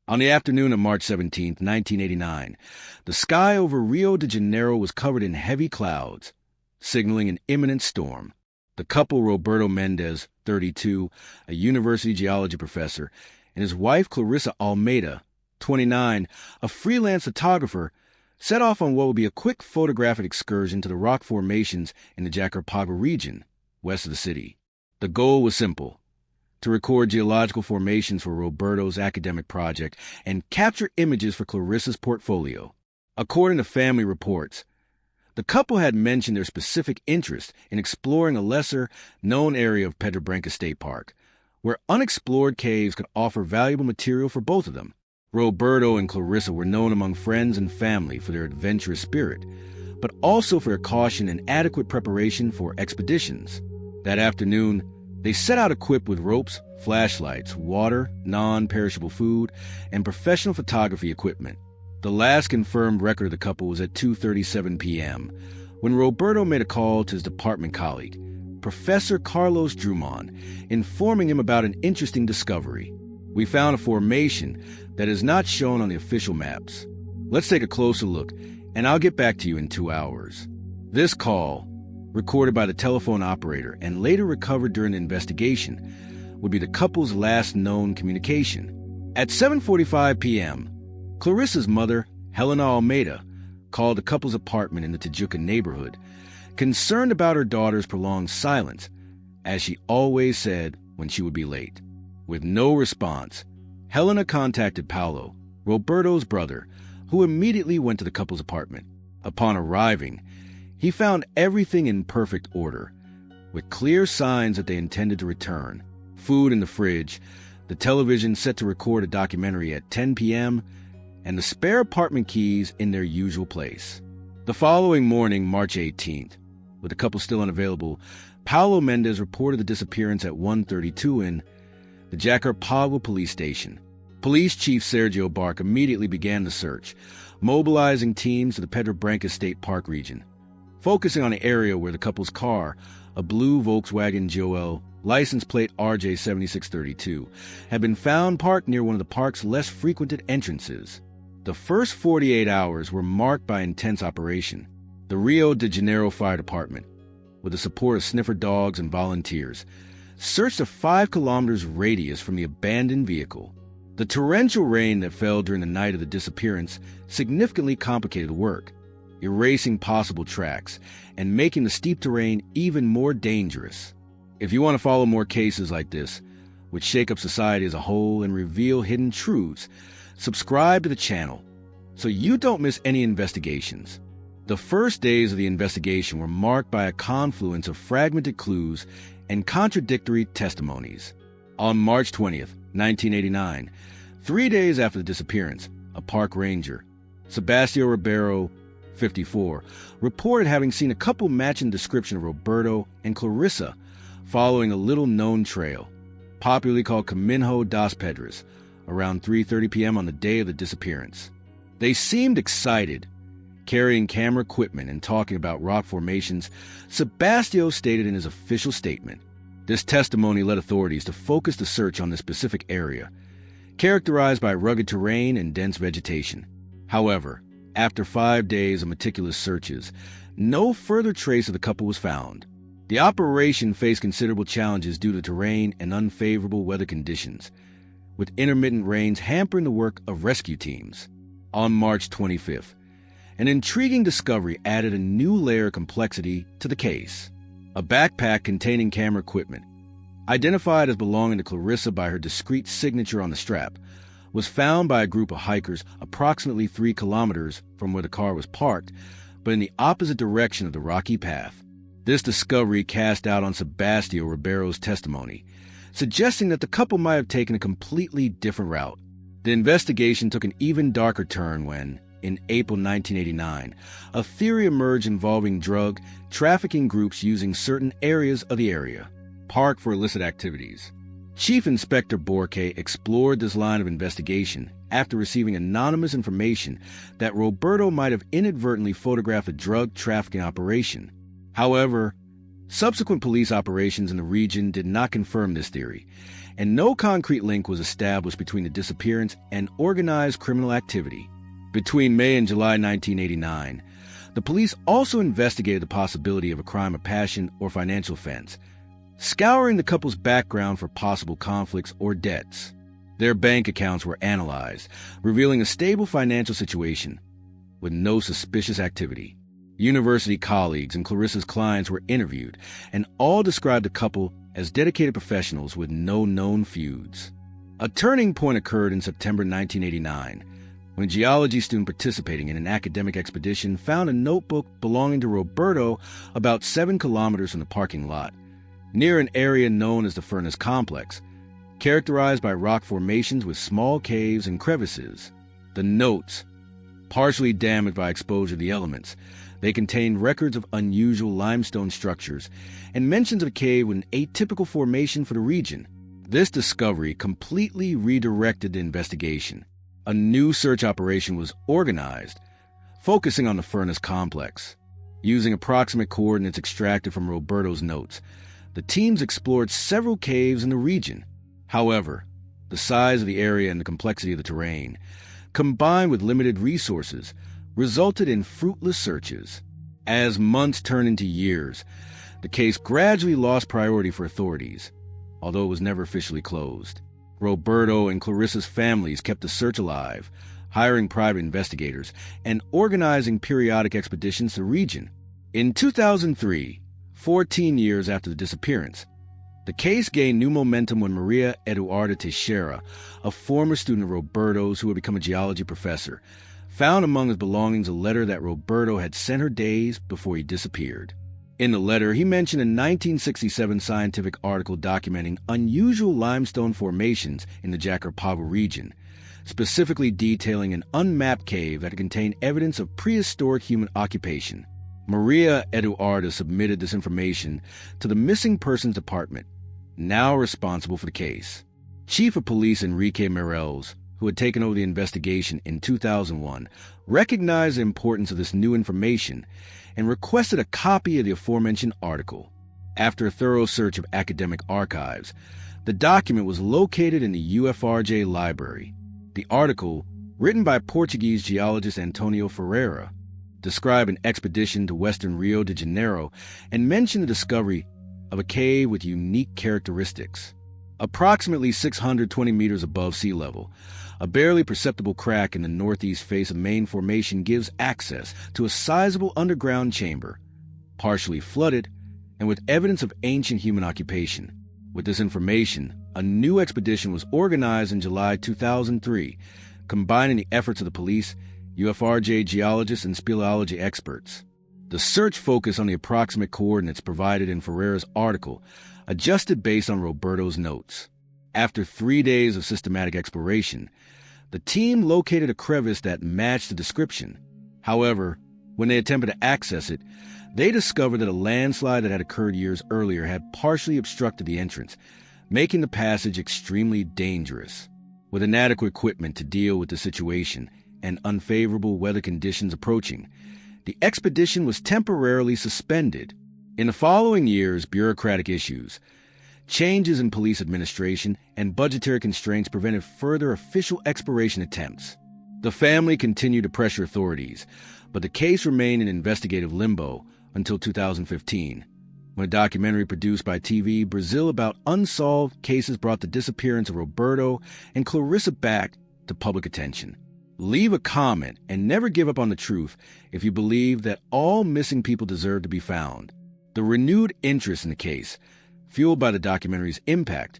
On the afternoon of March 17, 1989, the sky over Rio de Janeiro was covered in heavy clouds, signaling an imminent storm. The couple, Roberto Mendez, 32, a university geology professor, and his wife, Clarissa Almeida, 29, a freelance photographer, set off on what would be a quick photographic excursion to the rock formations in the Jacarpagua region, west of the city. The goal was simple: to record geological formations for Roberto's academic project and capture images for Clarissa's portfolio. According to family reports, the couple had mentioned their specific interest in exploring a lesser-known area of Pedra Branca State Park, where unexplored caves could offer valuable material for both of them. Roberto and Clarissa were known among friends and family for their adventurous spirit, but also for their caution and adequate preparation for expeditions. That afternoon, they set out equipped with ropes, flashlights, water, non-perishable food, and professional photography equipment. The last confirmed record of the couple was at 2:37 p.m., when Roberto made a call to his department colleague, Professor Carlos Drummond, informing him about an interesting discovery. "We found a formation that is not shown on the official maps. Let's take a closer look, and I'll get back to you in 2 hours." This call, recorded by the telephone operator and later recovered during the investigation, would be the couple's last known communication. At 7:45 p.m., Clarissa's mother, Helena Almeida, called the couple's apartment in the Tijuca neighborhood, concerned about her daughter's prolonged silence, as she always said when she would be late. With no response, Helena contacted Paulo, Roberto's brother, who immediately went to the couple's apartment. Upon arriving, he found everything in perfect order, with clear signs that they intended to return. Food in the fridge, the television set to record a documentary at 10 p.m., and the spare apartment keys in their usual place. The following morning, March 18th, with the couple still unavailable, Paulo Mendez reported the disappearance at 1:32 in the Jacarpagua police station. Police Chief Sergio Bark immediately began the search, mobilizing teams to the Pedra Branca State Park region, focusing on the area where the couple's car, a blue Volkswagen Joel, license plate RJ7632, had been found parked near one of the park's less frequented entrances. The first 48 hours were marked by intense operation. The Rio de Janeiro Fire Department, with the support of sniffer dogs and volunteers, searched a 5 kilometers radius from the abandoned vehicle. The torrential rain that fell during the night of the disappearance significantly complicated the work, erasing possible tracks and making the steep terrain even more dangerous. If you want to follow more cases like this, which shake up society as a whole and reveal hidden truths, subscribe to the channel so you don't miss any investigations. The first days of the investigation were marked by a confluence of fragmented clues and contradictory testimonies. On March 20th, 1989, 3 days after the disappearance, a park ranger, Sebastião Ribeiro, 54, reported having seen a couple matching the description of Roberto and Clarissa following a little-known trail, popularly called Caminho das Pedras, around 3:30 p.m. on the day of the disappearance. They seemed excited, carrying camera equipment and talking about rock formations, Sebastião stated in his official statement. This testimony led authorities to focus the search on this specific area, characterized by rugged terrain and dense vegetation. However, after 5 days of meticulous searches, no further trace of the couple was found. The operation faced considerable challenges due to terrain and unfavorable weather conditions, with intermittent rains hampering the work of rescue teams. On March 25th, an intriguing discovery added a new layer of complexity to the case. A backpack containing camera equipment, identified as belonging to Clarissa by her discreet signature on the strap, was found by a group of hikers approximately 3 kilometers from where the car was parked, but in the opposite direction of the rocky path. This discovery cast doubt on Sebastião Ribeiro's testimony, suggesting that the couple might have taken a completely different route. The investigation took an even darker turn when, in April 1989, a theory emerged involving drug trafficking groups using certain areas of the area, parked for illicit activities. Chief Inspector Borque explored this line of investigation after receiving anonymous information that Roberto might have inadvertently photographed a drug trafficking operation. However, Subsequent police operations in the region did not confirm this theory, and no concrete link was established between the disappearance and organized criminal activity. Between May and July 1989, the police also investigated the possibility of a crime of passion or financial offense, scouring the couple's background for possible conflicts or debts. Their bank accounts were analyzed, revealing a stable financial situation with no suspicious activity. University colleagues and Clarissa's clients were interviewed, and all described the couple as dedicated professionals with no known feuds. A turning point occurred in September 1989, when a geology student participating in an academic expedition found a notebook belonging to Roberto about 7 kilometers from the parking lot, near an area known as the Furnace Complex, characterized by rock formations with small caves and crevices. The notes, partially damaged by exposure to the elements, they contained records of unusual limestone structures and mentions of a cave with an atypical formation for the region. This discovery completely redirected the investigation. A new search operation was organized, focusing on the Furnace Complex. Using approximate coordinates extracted from Roberto's notes, the teams explored several caves in the region. However, the size of the area and the complexity of the terrain, combined with limited resources, resulted in fruitless searches. As months turned into years, the case gradually lost priority for authorities, although it was never officially closed. Roberto and Clarissa's families kept the search alive, hiring private investigators and organizing periodic expeditions to the region. In 2003, 14 years after the disappearance, the case gained new momentum when Maria Eduarda Teixeira, a former student of Roberto's who had become a geology professor, found among his belongings a letter that Roberto had sent her days before he disappeared. In the letter, he mentioned a 1967 scientific article documenting unusual limestone formations in the Jacarpava region, specifically detailing an unmapped cave that contained evidence of prehistoric human occupation. Maria Eduarda submitted this information to the Missing Persons Department, now responsible for the case. Chief of Police Enrique Mireles, who had taken over the investigation in 2001, recognized the importance of this new information and requested a copy of the aforementioned article. After a thorough search of academic archives, the document was located in the UFRJ library. The article, written by Portuguese geologist Antonio Ferreira, described an expedition to western Rio de Janeiro and mentioned the discovery of a cave with unique characteristics. Approximately 620 meters above sea level, a barely perceptible crack in the northeast face of main formation gives access to a sizable underground chamber, partially flooded and with evidence of ancient human occupation. With this information, a new expedition was organized in July 2003, combining the efforts of the police, UFRJ geologists, and speleology experts. The search focused on the approximate coordinates provided in Ferreira's article, adjusted based on Roberto's notes. After 3 days of systematic exploration, the team located a crevice that matched the description. However, when they attempted to access it, they discovered that a landslide that had occurred years earlier had partially obstructed the entrance, making the passage extremely dangerous. With inadequate equipment to deal with the situation and unfavorable weather conditions approaching, the expedition was temporarily suspended. In the following years, bureaucratic issues, changes in police administration, and budgetary constraints prevented further official exploration attempts. The family continued to pressure authorities, but the case remained in investigative limbo until 2015, when a documentary produced by TV Brazil about unsolved cases brought the disappearance of Roberto and Clarissa back to public attention. Leave a comment and never give up on the truth if you believe that all missing people deserve to be found. The renewed interest in the case, fueled by the documentary's impact,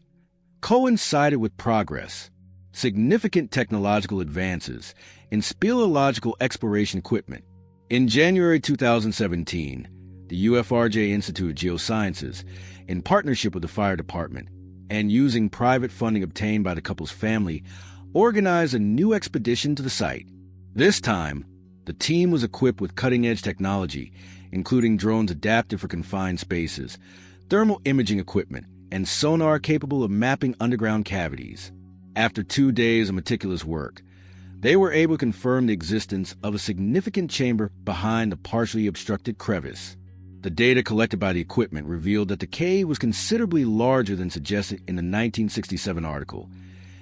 coincided with progress, significant technological advances in speleological exploration equipment. In January 2017, the UFRJ Institute of Geosciences, in partnership with the fire department and using private funding obtained by the couple's family, organized a new expedition to the site. This time, the team was equipped with cutting-edge technology, including drones adapted for confined spaces, thermal imaging equipment, and sonar capable of mapping underground cavities. After 2 days of meticulous work, they were able to confirm the existence of a significant chamber behind the partially obstructed crevice. The data collected by the equipment revealed that the cave was considerably larger than suggested in the 1967 article,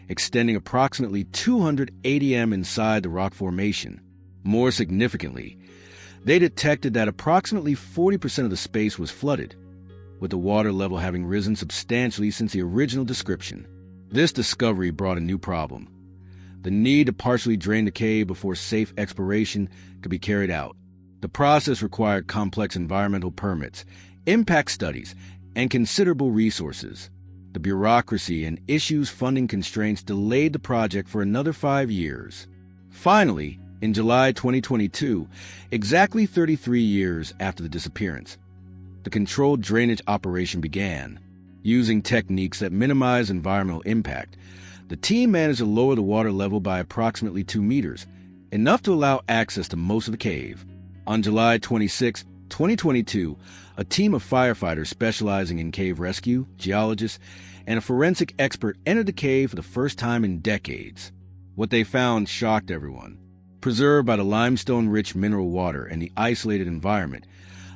extending approximately 280 m inside the rock formation. More significantly, they detected that approximately 40% of the space was flooded, with the water level having risen substantially since the original description. This discovery brought a new problem: the need to partially drain the cave before safe exploration could be carried out. The process required complex environmental permits, impact studies, and considerable resources. The bureaucracy and issues funding constraints delayed the project for another 5 years. Finally, in July 2022, exactly 33 years after the disappearance, the controlled drainage operation began. Using techniques that minimize environmental impact, the team managed to lower the water level by approximately 2 meters, enough to allow access to most of the cave. On July 26, 2022, a team of firefighters specializing in cave rescue, geologists, and a forensic expert entered the cave for the first time in decades. What they found shocked everyone. Preserved by the limestone-rich mineral water and the isolated environment,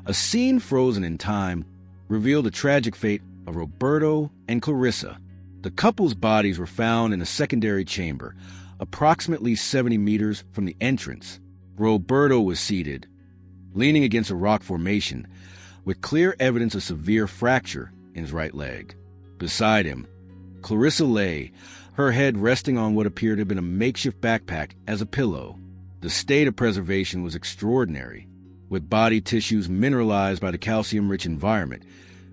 a scene frozen in time revealed the tragic fate of Roberto and Clarissa. The couple's bodies were found in a secondary chamber, approximately 70 meters from the entrance. Roberto was seated, leaning against a rock formation, with clear evidence of severe fracture in his right leg. Beside him, Clarissa lay, her head resting on what appeared to have been a makeshift backpack as a pillow. The state of preservation was extraordinary, with body tissues mineralized by the calcium-rich environment,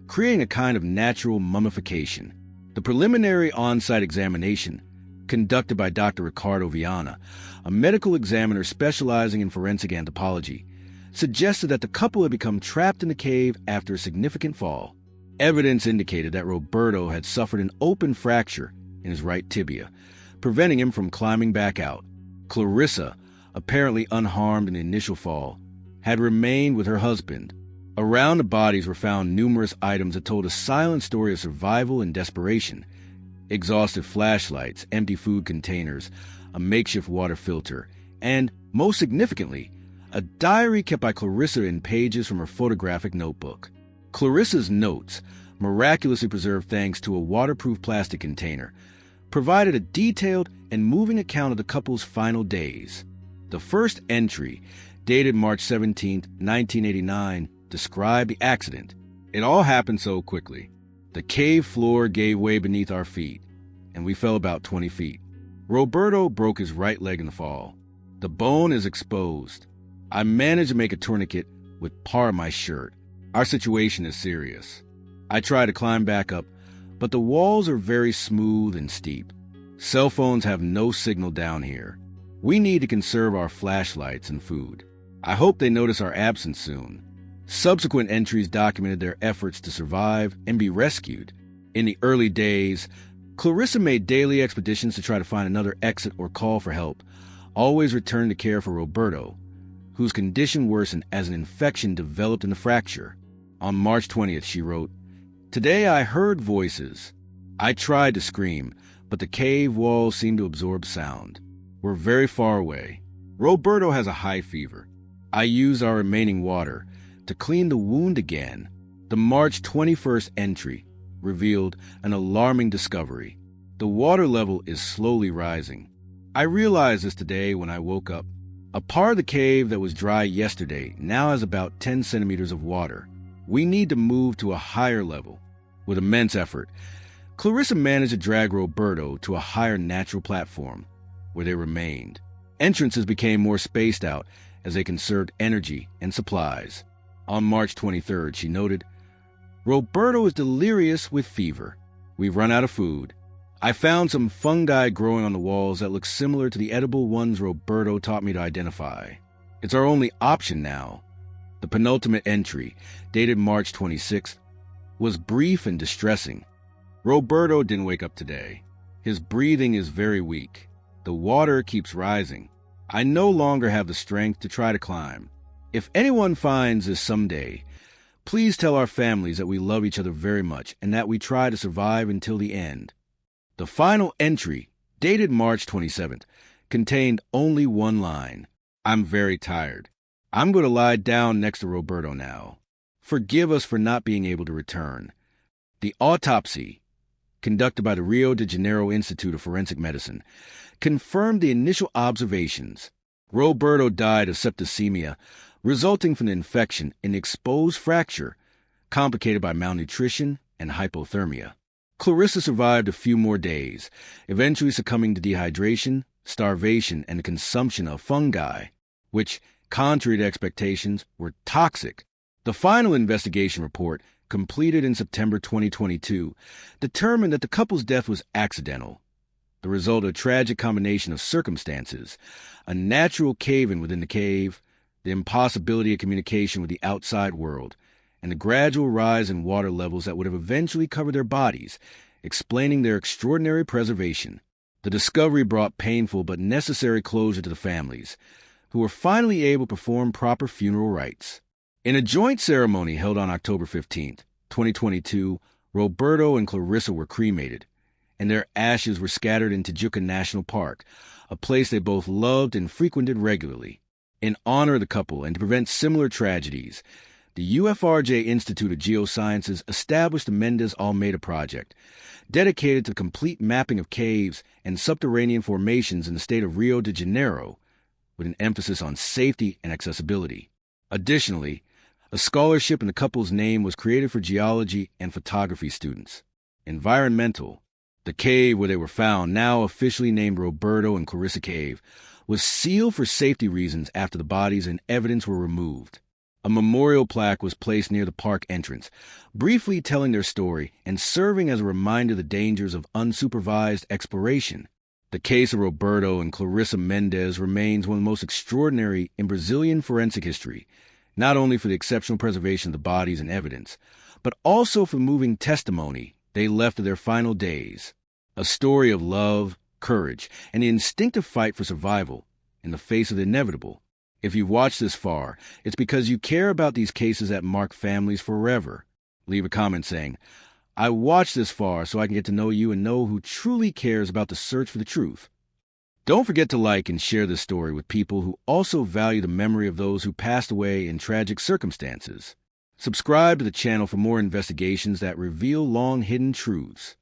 creating a kind of natural mummification. The preliminary on-site examination, conducted by Dr. Ricardo Viana, a medical examiner specializing in forensic anthropology, suggested that the couple had become trapped in the cave after a significant fall. Evidence indicated that Roberto had suffered an open fracture in his right tibia, preventing him from climbing back out. Clarissa, apparently unharmed in the initial fall, had remained with her husband. Around the bodies were found numerous items that told a silent story of survival and desperation: exhausted flashlights, empty food containers, a makeshift water filter, and, most significantly, a diary kept by Clarissa in pages from her photographic notebook. Clarissa's notes, miraculously preserved thanks to a waterproof plastic container, provided a detailed and moving account of the couple's final days. The first entry, dated March 17, 1989, described the accident. It all happened so quickly. The cave floor gave way beneath our feet, and we fell about 20 feet. Roberto broke his right leg in the fall. The bone is exposed. I managed to make a tourniquet with part of my shirt. Our situation is serious. I try to climb back up, but the walls are very smooth and steep. Cell phones have no signal down here. We need to conserve our flashlights and food. I hope they notice our absence soon. Subsequent entries documented their efforts to survive and be rescued. In the early days, Clarissa made daily expeditions to try to find another exit or call for help, always returning to care for Roberto, whose condition worsened as an infection developed in the fracture. On March 20th, she wrote, "Today I heard voices. I tried to scream, but the cave walls seemed to absorb sound. We're very far away. Roberto has a high fever. I used our remaining water to clean the wound again." The March 21st entry revealed an alarming discovery. The water level is slowly rising. I realized this today when I woke up. A part of the cave that was dry yesterday now has about 10 centimeters of water. We need to move to a higher level. With immense effort, Clarissa managed to drag Roberto to a higher natural platform, where they remained. Entrances became more spaced out as they conserved energy and supplies. On March 23rd, she noted, "Roberto is delirious with fever. We've run out of food. I found some fungi growing on the walls that look similar to the edible ones Roberto taught me to identify. It's our only option now." The penultimate entry, dated March 26th, was brief and distressing. "Roberto didn't wake up today. His breathing is very weak. The water keeps rising. I no longer have the strength to try to climb. If anyone finds this someday, please tell our families that we love each other very much and that we try to survive until the end." The final entry, dated March 27th, contained only one line: "I'm very tired. I'm going to lie down next to Roberto now." forgive us for not being able to return. The autopsy, conducted by the Rio de Janeiro Institute of Forensic Medicine, confirmed the initial observations. Roberto died of septicemia, resulting from the infection in the exposed fracture, complicated by malnutrition and hypothermia. Clarissa survived a few more days, eventually succumbing to dehydration, starvation, and the consumption of fungi, which, contrary to expectations, were toxic. The final investigation report, completed in September 2022, determined that the couple's death was accidental, the result of a tragic combination of circumstances: a natural cave-in within the cave, the impossibility of communication with the outside world, and the gradual rise in water levels that would have eventually covered their bodies, explaining their extraordinary preservation. The discovery brought painful but necessary closure to the families, who were finally able to perform proper funeral rites. In a joint ceremony held on October 15, 2022, Roberto and Clarissa were cremated, and their ashes were scattered in Tijuca National Park, a place they both loved and frequented regularly. In honor of the couple and to prevent similar tragedies, the UFRJ Institute of Geosciences established the Mendez-Almeida Project, dedicated to the complete mapping of caves and subterranean formations in the state of Rio de Janeiro, with an emphasis on safety and accessibility. Additionally, a scholarship in the couple's name was created for geology and photography students. Environmental. The cave where they were found, now officially named Roberto and Clarissa Cave, was sealed for safety reasons after the bodies and evidence were removed. A memorial plaque was placed near the park entrance, briefly telling their story and serving as a reminder of the dangers of unsupervised exploration. The case of Roberto and Clarissa Mendez remains one of the most extraordinary in Brazilian forensic history, not only for the exceptional preservation of the bodies and evidence, but also for moving testimony they left of their final days. A story of love, courage, and the instinctive fight for survival in the face of the inevitable. If you've watched this far, it's because you care about these cases that mark families forever. Leave a comment saying, "I watched this far so I can get to know you and know who truly cares about the search for the truth." Don't forget to like and share this story with people who also value the memory of those who passed away in tragic circumstances. Subscribe to the channel for more investigations that reveal long-hidden truths.